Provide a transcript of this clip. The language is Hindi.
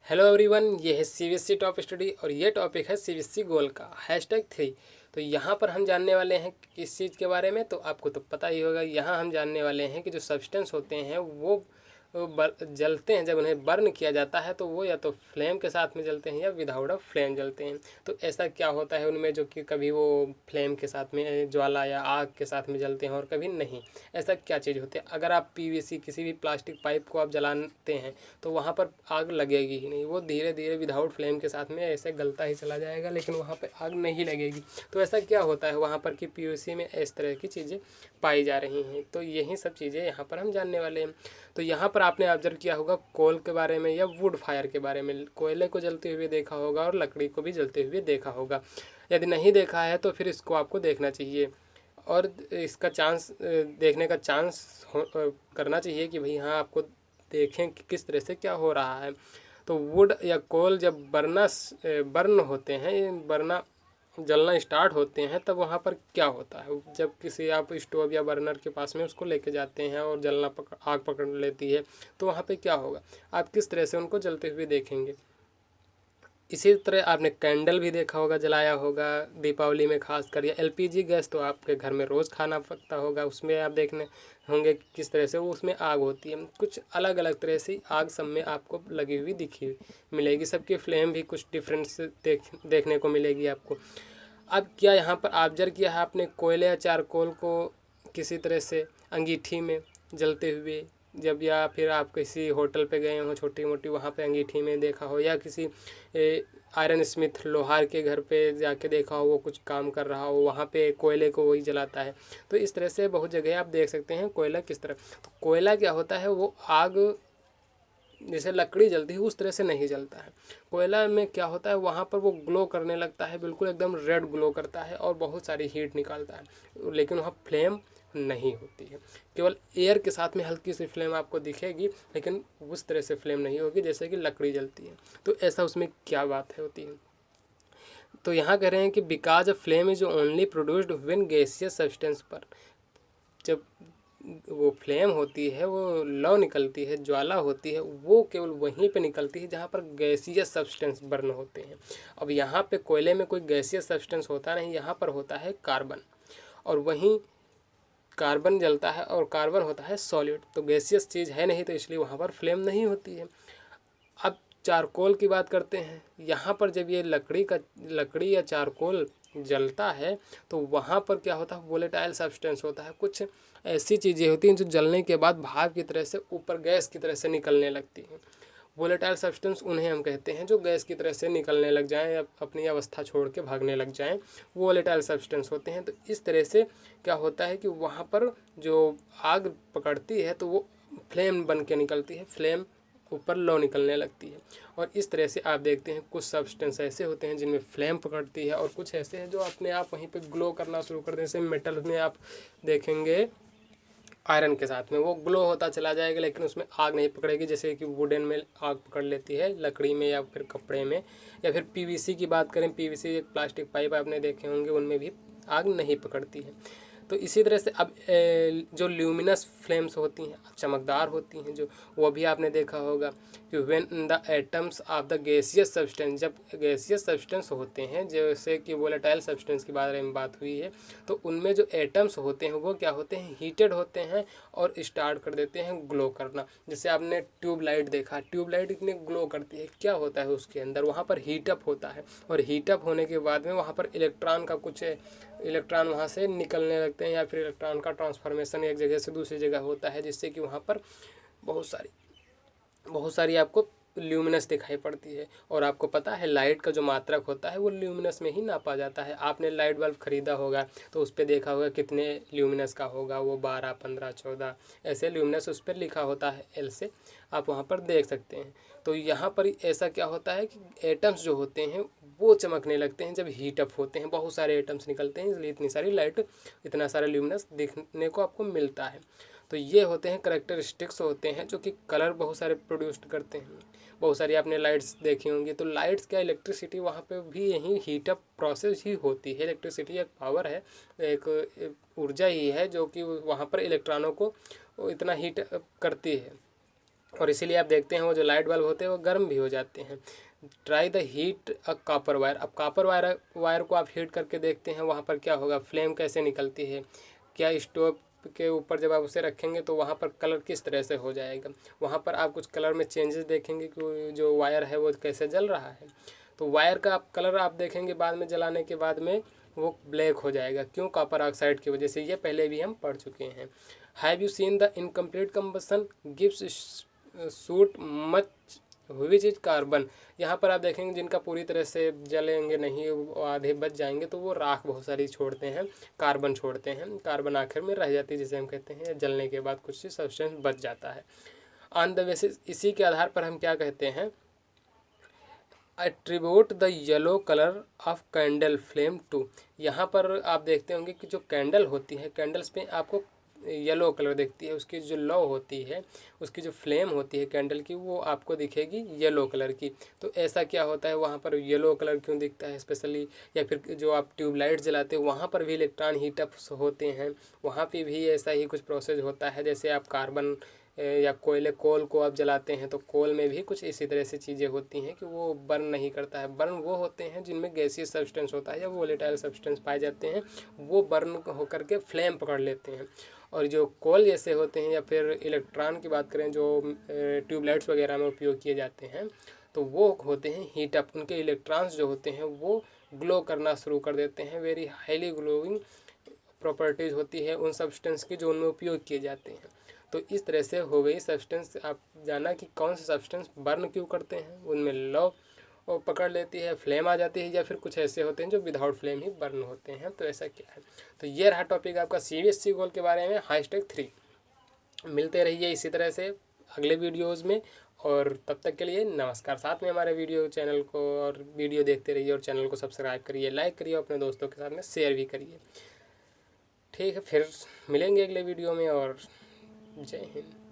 हेलो एवरीवन, ये है सीबीएसई टॉप स्टडी और ये टॉपिक है सीबीएसई गोल का #3। तो यहाँ पर हम जानने वाले हैं किस चीज़ के बारे में, तो आपको तो पता ही होगा। यहाँ हम जानने वाले हैं कि जो सब्सटेंस होते हैं वो जलते हैं। जब उन्हें बर्न किया जाता है तो वो या तो फ्लेम के साथ में जलते हैं या विदाउट अ फ्लेम जलते हैं। तो ऐसा क्या होता है उनमें, जो कि कभी वो फ्लेम के साथ में, ज्वाला या आग के साथ में जलते हैं और कभी नहीं। ऐसा क्या चीज़ होती है? अगर आप पीवीसी किसी भी प्लास्टिक पाइप को आप जलाते हैं तो वहाँ पर आग लगेगी ही नहीं। वो धीरे धीरे विदाउट फ्लेम के साथ में ऐसे गलता ही चला जाएगा, लेकिन वहाँ पर आग नहीं लगेगी। तो ऐसा क्या होता है वहाँ पर कि पीवीसी में इस तरह की चीज़ें पाई जा रही हैं। तो यही सब चीज़ें यहाँ पर हम जानने वाले हैं। तो यहाँ पर आपने ऑब्जर्व किया होगा कोल के बारे में या वुड फायर के बारे में। कोयले को जलते हुए देखा होगा और लकड़ी को भी जलते हुए देखा होगा। यदि नहीं देखा है तो फिर इसको आपको देखना चाहिए और इसका चांस देखने का चांस करना चाहिए कि भाई हाँ, आपको देखें कि किस तरह से क्या हो रहा है। तो वुड या कोल जब बर्न होते हैं, बरना जलना स्टार्ट होते हैं, तब वहाँ पर क्या होता है? जब किसी आप स्टोव या बर्नर के पास में उसको लेके जाते हैं और आग पकड़ लेती है, तो वहाँ पे क्या होगा? आप किस तरह से उनको जलते हुए देखेंगे? इसी तरह आपने कैंडल भी देखा होगा, जलाया होगा दीपावली में खासकर, या एलपीजी गैस तो आपके घर में रोज़ खाना पकता होगा। उसमें आप देखने होंगे किस तरह से वो उसमें आग होती है। कुछ अलग अलग तरह से आग सब में आपको लगी हुई दिखी मिलेगी। सबकी फ्लेम भी कुछ डिफरेंस देखने को मिलेगी आपको। अब क्या यहाँ पर ऑब्जर्व किया है आपने कोयले या चारकोल को किसी तरह से अंगीठी में जलते हुए? जब या फिर आप किसी होटल पे गए हो छोटी मोटी, वहाँ पे अंगीठी में देखा हो, या किसी आयरन स्मिथ लोहार के घर पे जाके देखा हो, वो कुछ काम कर रहा हो, वहाँ पे कोयले को वही जलाता है। तो इस तरह से बहुत जगह आप देख सकते हैं कोयला किस तरह। तो कोयला क्या होता है, वो आग जैसे लकड़ी जलती है उस तरह से नहीं जलता है। कोयला में क्या होता है, वहाँ पर वो ग्लो करने लगता है, बिल्कुल एकदम रेड ग्लो करता है और बहुत सारी हीट निकालता है, लेकिन वहाँ फ्लेम नहीं होती है। केवल एयर के साथ में हल्की सी फ्लेम आपको दिखेगी, लेकिन उस तरह से फ्लेम नहीं होगी जैसे कि लकड़ी जलती है। तो ऐसा उसमें क्या बात है होती है? तो यहाँ कह रहे हैं कि because a flame is only produced when gaseous substance पर। जब वो फ्लेम होती है, वो लौ निकलती है, ज्वाला होती है, वो केवल वहीं पे निकलती है जहाँ पर गैसीय सब्सटेंस बर्न होते हैं। अब यहाँ पे कोयले में कोई गैसीय सब्सटेंस होता नहीं, यहाँ पर होता है कार्बन, और वहीं कार्बन जलता है और कार्बन होता है सॉलिड। तो गैसियस चीज़ है नहीं, तो इसलिए वहाँ पर फ्लेम नहीं होती है। अब चारकोल की बात करते हैं। यहाँ पर जब ये लकड़ी या चारकोल जलता है तो वहाँ पर क्या होता है, वोलेटाइल सब्सटेंस होता है। कुछ ऐसी चीज़ें होती हैं जो जलने के बाद भाप की तरह से ऊपर गैस की तरह से निकलने लगती हैं। वोलेटाइल सब्सटेंस उन्हें हम कहते हैं जो गैस की तरह से निकलने लग जाएं या अपनी अवस्था छोड़ के भागने लग जाएं, वो वोलेटाइल सब्सटेंस होते हैं। तो इस तरह से क्या होता है कि वहाँ पर जो आग पकड़ती है तो वो फ्लेम बन के निकलती है, फ्लेम ऊपर लो निकलने लगती है। और इस तरह से आप देखते हैं कुछ सब्सटेंस ऐसे होते हैं जिनमें फ्लेम पकड़ती है, और कुछ ऐसे हैं जो अपने आप वहीं पे ग्लो करना शुरू कर देते हैं। जैसे मेटल में आप देखेंगे आयरन के साथ में वो ग्लो होता चला जाएगा, लेकिन उसमें आग नहीं पकड़ेगी, जैसे कि वुडन में आग पकड़ लेती है, लकड़ी में या फिर कपड़े में। या फिर पीवीसी की बात करें, पीवीसी एक प्लास्टिक पाइप आपने देखे होंगे, उनमें भी आग नहीं पकड़ती है। तो इसी तरह से अब जो ल्यूमिनस फ्लेम्स होती हैं, चमकदार होती हैं, जो वो भी आपने देखा होगा कि when the atoms of the gaseous substance, जब गैसियस सब्सटेंस होते हैं, जैसे कि वोलेटाइल सब्सटेंस के बारे में बात हुई है, तो उनमें जो एटम्स होते हैं वो क्या होते हैं, हीटेड होते हैं और स्टार्ट कर देते हैं ग्लो करना। जैसे आपने ट्यूबलाइट देखा, ट्यूबलाइट इतनी ग्लो करती है, क्या होता है उसके अंदर, वहाँ पर हीटअप होता है, और हीटअप होने के बाद में वहाँ पर इलेक्ट्रॉन वहाँ से निकलने लगते हैं, या फिर इलेक्ट्रॉन का ट्रांसफॉर्मेशन एक जगह से दूसरी जगह होता है, जिससे कि वहाँ पर बहुत सारी आपको ल्यूमिनस दिखाई पड़ती है। और आपको पता है लाइट का जो मात्रक होता है वो ल्यूमिनस में ही नापा जाता है। आपने लाइट बल्ब खरीदा होगा तो उस पर देखा होगा कितने ल्यूमिनस का होगा, वो 12, 15, 14 ऐसे ल्यूमिनस उस पर लिखा होता है एल से, आप वहाँ पर देख सकते हैं। तो यहाँ पर ऐसा क्या होता है कि एटम्स जो होते हैं वो चमकने लगते हैं जब हीटअप होते हैं, बहुत सारे एटम्स निकलते हैं, इसलिए इतनी सारी लाइट, इतना सारा ल्यूमिनस देखने को आपको मिलता है। तो ये होते हैं करेक्टरिस्टिक्स होते हैं जो कि कलर बहुत सारे प्रोड्यूस करते हैं। बहुत सारी आपने लाइट्स देखी होंगी, तो लाइट्स क्या, इलेक्ट्रिसिटी वहाँ पे भी यही हीटअप प्रोसेस ही होती है। इलेक्ट्रिसिटी एक पावर है, एक ऊर्जा ही है जो कि वहाँ पर इलेक्ट्रॉनों को इतना हीट करती है। और इसीलिए आप देखते हैं वो जो लाइट बल्ब होते हैं वो गर्म भी हो जाते हैं। Try the heat a copper wire. अब कॉपर वायर को आप हीट करके देखते हैं वहाँ पर क्या होगा, फ्लेम कैसे निकलती है, क्या स्टोव के ऊपर जब आप उसे रखेंगे तो वहाँ पर कलर किस तरह से हो जाएगा, वहाँ पर आप कुछ कलर में चेंजेस देखेंगे कि जो वायर है वो कैसे जल रहा है। तो वायर का आप कलर आप देखेंगे बाद में जलाने के बाद में वो ब्लैक हो जाएगा, क्यों, कॉपर ऑक्साइड की वजह से। ये पहले भी हम पढ़ चुके हैं। Have you seen the incomplete combustion gives suit much which is carbon. यहाँ पर आप देखेंगे जिनका पूरी तरह से जलेंगे नहीं, वो आधे बच जाएंगे, तो वो राख बहुत सारी छोड़ते हैं, कार्बन छोड़ते हैं, कार्बन आखिर में रह जाती है जिसे हम कहते हैं, जलने के बाद कुछ सब्सटेंस बच जाता है। ऑन द बेसिस, इसी के आधार पर हम क्या कहते हैं, attribute the yellow colour of candle flame to. यहाँ पर आप देखते होंगे कि जो कैंडल होती है, कैंडल्स पे आपको येलो कलर दिखती है, उसकी जो लौ होती है, उसकी जो फ्लेम होती है कैंडल की, वो आपको दिखेगी येलो कलर की। तो ऐसा क्या होता है, वहाँ पर येलो कलर क्यों दिखता है स्पेशली, या फिर जो आप ट्यूबलाइट जलाते हो वहाँ पर भी इलेक्ट्रॉन हीटअप होते हैं, वहाँ पे भी ऐसा ही कुछ प्रोसेस होता है। जैसे आप कार्बन या कोल को आप जलाते हैं तो कोल में भी कुछ इसी तरह से चीज़ें होती हैं कि वो बर्न नहीं करता है। बर्न वो होते हैं जिनमें गैसीय सब्सटेंस होता है या वोलेटाइल सब्सटेंस पाए जाते हैं, वो बर्न होकर के फ्लेम पकड़ लेते हैं। और जो कोल जैसे होते हैं या फिर इलेक्ट्रॉन की बात करें जो ट्यूबलाइट्स वगैरह में उपयोग किए जाते हैं, तो वो होते हैं हीट अप। उनके इलेक्ट्रॉन्स जो होते हैं वो ग्लो करना शुरू कर देते हैं, वेरी हाईली ग्लोइंग प्रॉपर्टीज़ होती है उन सब्सटेंस की जो उनमें उपयोग किए जाते हैं। तो इस तरह से हो गई सब्सटेंस। आप जाना कि कौन से सब्सटेंस बर्न क्यों करते हैं, उनमें लौ और पकड़ लेती है, फ्लेम आ जाती है, या फिर कुछ ऐसे होते हैं जो विदाउट फ्लेम ही बर्न होते हैं। तो ऐसा क्या है। तो ये रहा टॉपिक आपका CBSE गोल के बारे में, हाईटेक 3। मिलते रहिए इसी तरह से अगले वीडियोज़ में, और तब तक के लिए नमस्कार। साथ में हमारे वीडियो चैनल को और वीडियो देखते रहिए, और चैनल को सब्सक्राइब करिए, लाइक करिए, अपने दोस्तों के साथ में शेयर भी करिए। ठीक है, फिर मिलेंगे अगले वीडियो में, और जय हिंद।